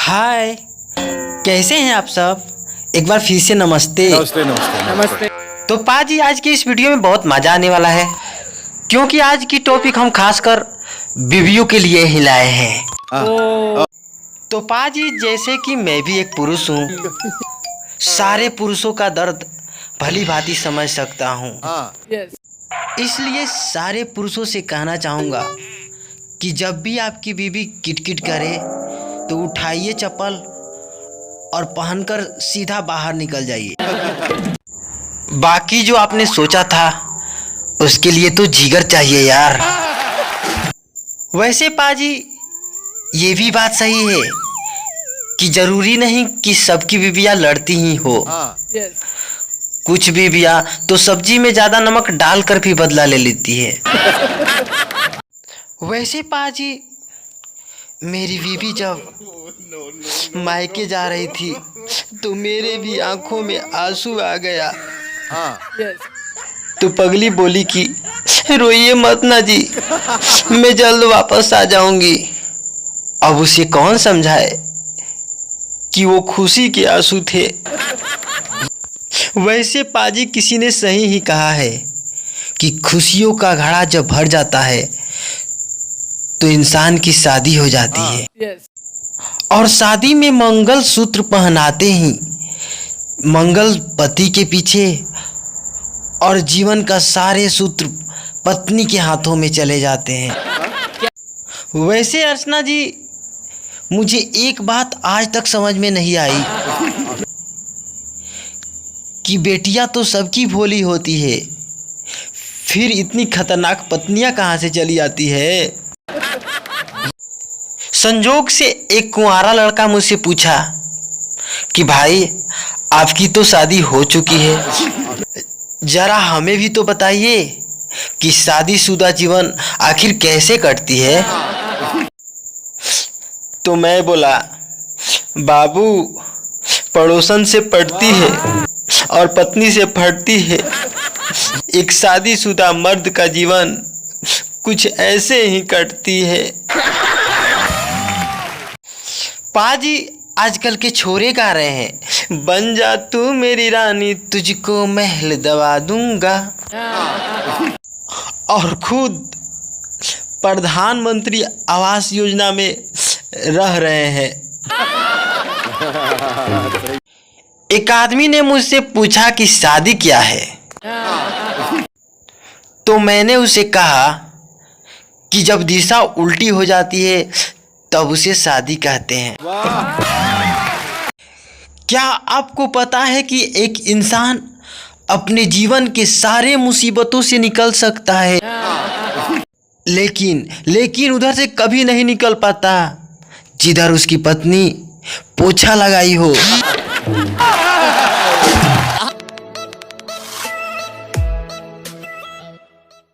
हाय, कैसे हैं आप सब। एक बार फिर से नमस्ते। नमस्ते नमस्ते नमस्ते। तो पाजी, आज की इस वीडियो में बहुत मज़ा आने वाला है, क्योंकि आज की टॉपिक हम खासकर बीवियों के लिए ही लाए हैं। तो पाजी, जैसे कि मैं भी एक पुरुष हूँ, सारे पुरुषों का दर्द भली भांति समझ सकता हूँ। इसलिए सारे पुरुषों से कहना चाहूँगा कि जब भी आपकी बीवी किटकिट करे तो उठाइए चप्पल और पहनकर सीधा बाहर निकल जाइए। बाकी जो आपने सोचा था उसके लिए तो जिगर चाहिए यार। वैसे पाजी, ये भी बात सही है कि जरूरी नहीं कि सबकी बीवियाँ लड़ती ही हो। कुछ बीवियाँ तो सब्जी में ज़्यादा नमक डालकर भी बदला ले लेती है। वैसे पाजी, मेरी बीवी जब मायके जा रही थी तो मेरे भी आंखों में आंसू आ गया। तो पगली बोली कि रोइए मत ना जी, मैं जल्द वापस आ जाऊंगी। अब उसे कौन समझाए कि वो खुशी के आंसू थे। वैसे पाजी, किसी ने सही ही कहा है कि खुशियों का घड़ा जब भर जाता है तो इंसान की शादी हो जाती है। और शादी में मंगल सूत्र पहनाते ही मंगल पति के पीछे और जीवन का सारे सूत्र पत्नी के हाथों में चले जाते हैं। वैसे अर्चना जी, मुझे एक बात आज तक समझ में नहीं आई कि बेटियां तो सबकी भोली होती है, फिर इतनी खतरनाक पत्नियां कहाँ से चली आती है। संजोग से एक कुंवारा लड़का मुझसे पूछा कि भाई, आपकी तो शादी हो चुकी है, जरा हमें भी तो बताइए कि शादीशुदा जीवन आखिर कैसे कटती है। तो मैं बोला, बाबू, पड़ोसन से पटती है और पत्नी से फटती है। एक शादीशुदा मर्द का जीवन कुछ ऐसे ही कटती है। पाजी, आजकल के छोरे गा रहे हैं, बन जा तू मेरी रानी, तुझको महल दवा दूंगा। और खुद प्रधानमंत्री आवास योजना में रह रहे हैं। एक आदमी ने मुझसे पूछा कि शादी क्या है, तो मैंने उसे कहा कि जब दिशा उल्टी हो जाती है तब उसे शादी कहते हैं। क्या आपको पता है कि एक इंसान अपने जीवन के सारे मुसीबतों से निकल सकता है, लेकिन उधर से कभी नहीं निकल पाता जिधर उसकी पत्नी पोछा लगाई हो।